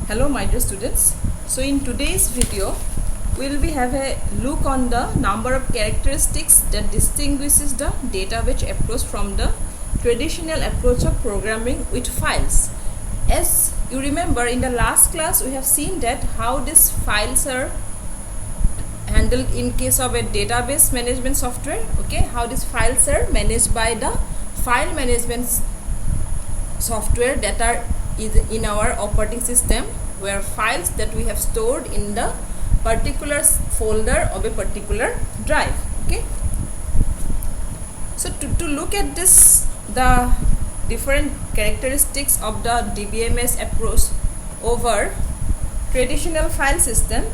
Hello my dear students. So in today's video we will have a look on the number of characteristics that distinguishes the database approach from the traditional approach of programming with files. As you remember, in the last class we have seen that how these files are handled in case of a database management software. How these files are managed by the file management software that are in our operating system, where files that we have stored in the particular folder of a particular drive. So to look at this, the different characteristics of the DBMS approach over traditional file system.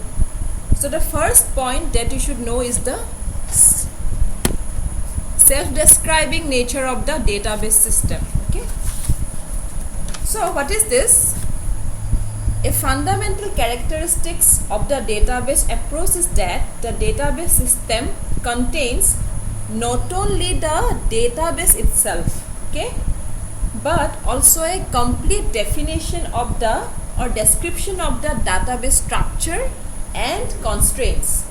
So the first point that you should know is the self-describing nature of the database system. So what is this? A fundamental characteristics of the database approach is that the database system contains not only the database itself, but also a complete definition of the or description of the database structure and constraints.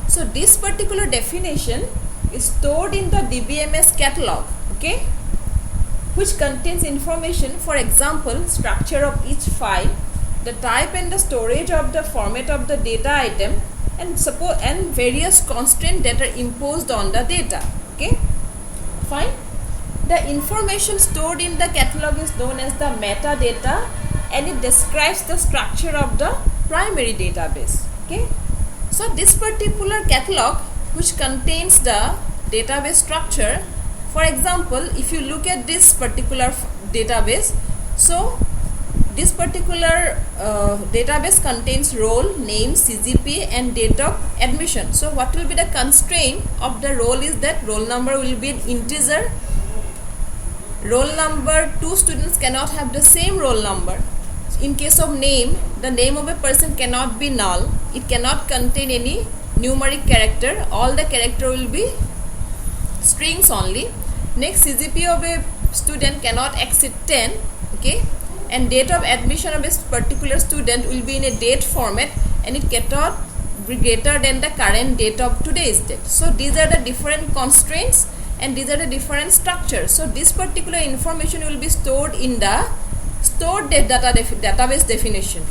So this particular definition is stored in the DBMS catalog, which contains information, for example, structure of each file, the type and the storage of the format of the data item, and various constraints that are imposed on the data. Fine. The information stored in the catalog is known as the metadata, and it describes the structure of the primary database. So this particular catalog, which contains the database structure, for example, if you look at this particular database, so this particular database contains role, name, CGPA and date of admission. So what will be the constraint of the role is that roll number will be an integer. Roll number, two students cannot have the same roll number. In case of name, the name of a person cannot be null. It cannot contain any numeric character. All the character will be strings only. Next, CGPA of a student cannot exceed 10, and date of admission of a particular student will be in a date format, and it cannot be greater than the current date of today's date. So these are the different constraints and these are the different structures. So this particular information will be stored in the database definition.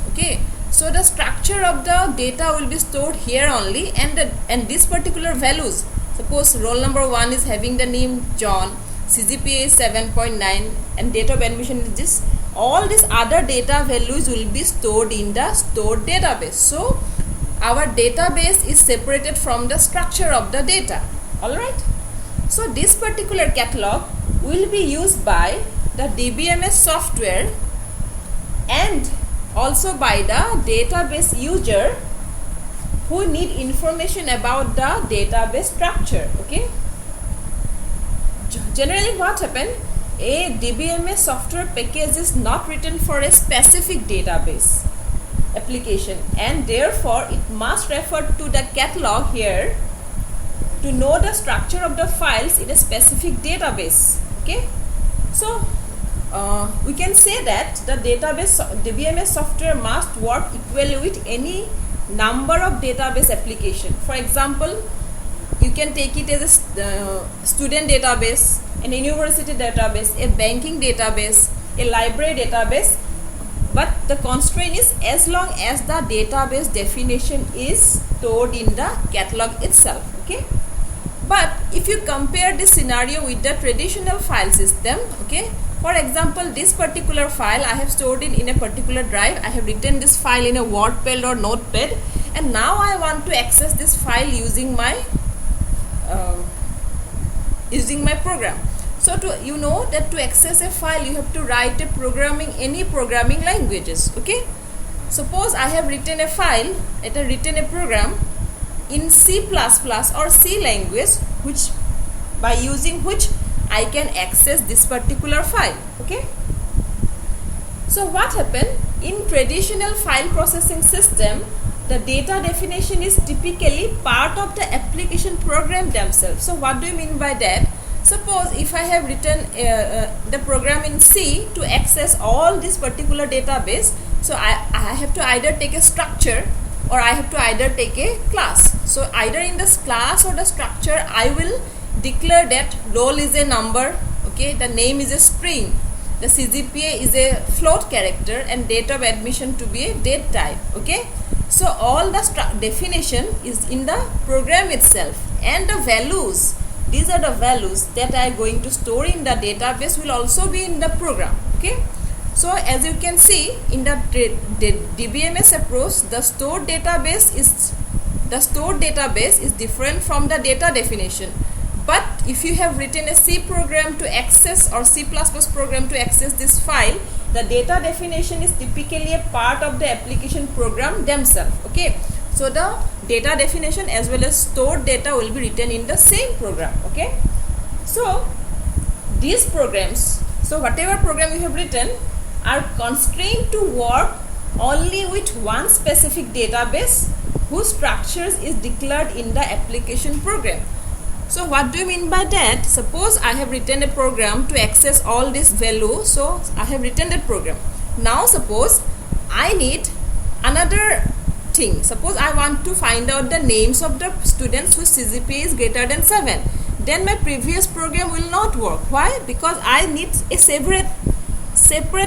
So the structure of the data will be stored here only, and these particular values, suppose roll number 1 is having the name John, CGPA is 7.9 and date of admission is this. All these other data values will be stored in the stored database. So our database is separated from the structure of the data. Alright. So this particular catalog will be used by the DBMS software and also by the database user who need information about the database structure. Generally what happens, a DBMS software package is not written for a specific database application, and therefore it must refer to the catalog here to know the structure of the files in a specific database. So we can say that the DBMS software must work equally with any number of database application. For example, you can take it as a student database, an university database, a banking database, a library database, but the constraint is as long as the database definition is stored in the catalog itself. But if you compare this scenario with the traditional file system, for example, this particular file I have stored it in a particular drive. I have written this file in a WordPad or Notepad, and now I want to access this file using my program. So to access a file, you have to write any programming languages. Suppose I have written a file, a program in C++ or C language, by using which I can access this particular file. So what happened in traditional file processing system, the data definition is typically part of the application program themselves. So what do you mean by that? Suppose if I have written the program in C to access all this particular database, So I have to either take a structure or I have to either take a class. So either in this class or the structure I will declare that roll is a number, okay, the name is a string, the CGPA is a float character, and date of admission to be a date type, okay. So all the definition is in the program itself, and the values, these are the values that I am going to store in the database will also be in the program, okay. So as you can see in the DBMS approach, the stored database is different from the data definition. But if you have written a C program to access or C++ program to access this file, the data definition is typically a part of the application program themselves, okay. So the data definition as well as stored data will be written in the same program, okay. So these programs, so whatever program you have written are constrained to work only with one specific database whose structures is declared in the application program. So what do you mean by that? Suppose I have written a program to access all this value. So I have written that program. Now suppose I need another thing. Suppose I want to find out the names of the students whose CGPA is greater than 7. Then my previous program will not work. Why? Because I need a separate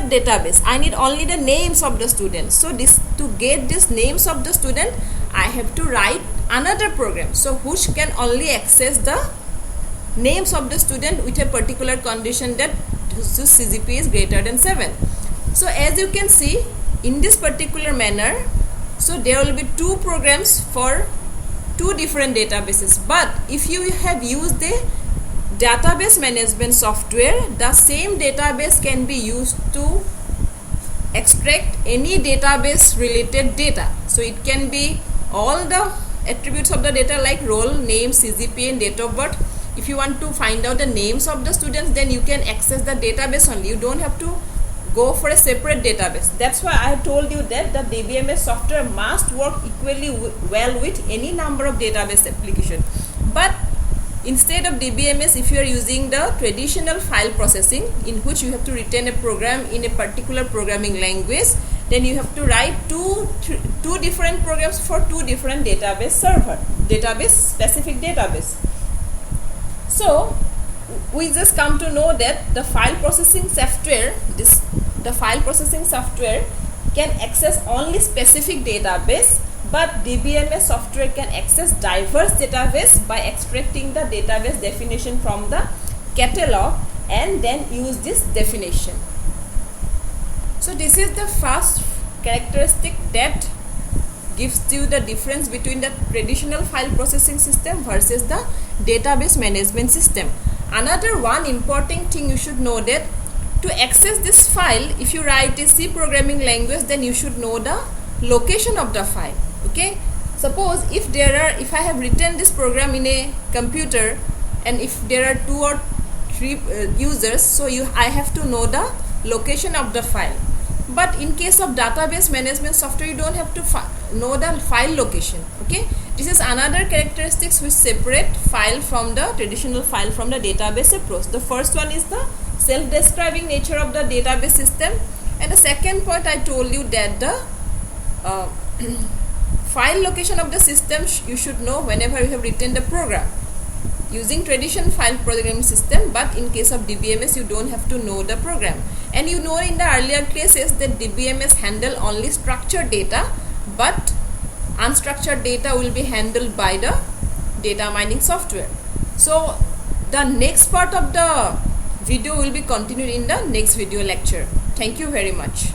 database. I need only the names of the students. So to get these names of the student, I have to write another program, so which can only access the names of the student with a particular condition that his CGPA is greater than 7. So as you can see in this particular manner, so there will be two programs for two different databases. But if you have used the database management software, the same database can be used to extract any database related data. So it can be all the attributes of the data like roll, name, CGPA and date of birth. If you want to find out the names of the students, then you can access the database only. You don't have to go for a separate database. That's why I told you that the DBMS software must work equally well with any number of database application. But instead of DBMS, if you are using the traditional file processing in which you have to return a program in a particular programming language, then you have to write two different programs for two different database specific database. So we just come to know that the file processing software can access only specific database, but DBMS software can access diverse database by extracting the database definition from the catalog and then use this definition. So this is the first characteristic that gives you the difference between the traditional file processing system versus the database management system. Another one important thing you should know that to access this file, if you write a C programming language, then you should know the location of the file, okay. Suppose if I have written this program in a computer and if there are 2 or 3 users, so I have to know the location of the file. But in case of database management software, you don't have to know the file location, okay. This is another characteristics which separate file from the traditional file from the database approach. The first one is the self-describing nature of the database system, and the second point I told you that the file location of the system you should know whenever you have written the program using traditional file programming system. But in case of DBMS, you don't have to know the program. And you know in the earlier cases that DBMS handle only structured data, but unstructured data will be handled by the data mining software. So the next part of the video will be continued in the next video lecture. Thank you very much.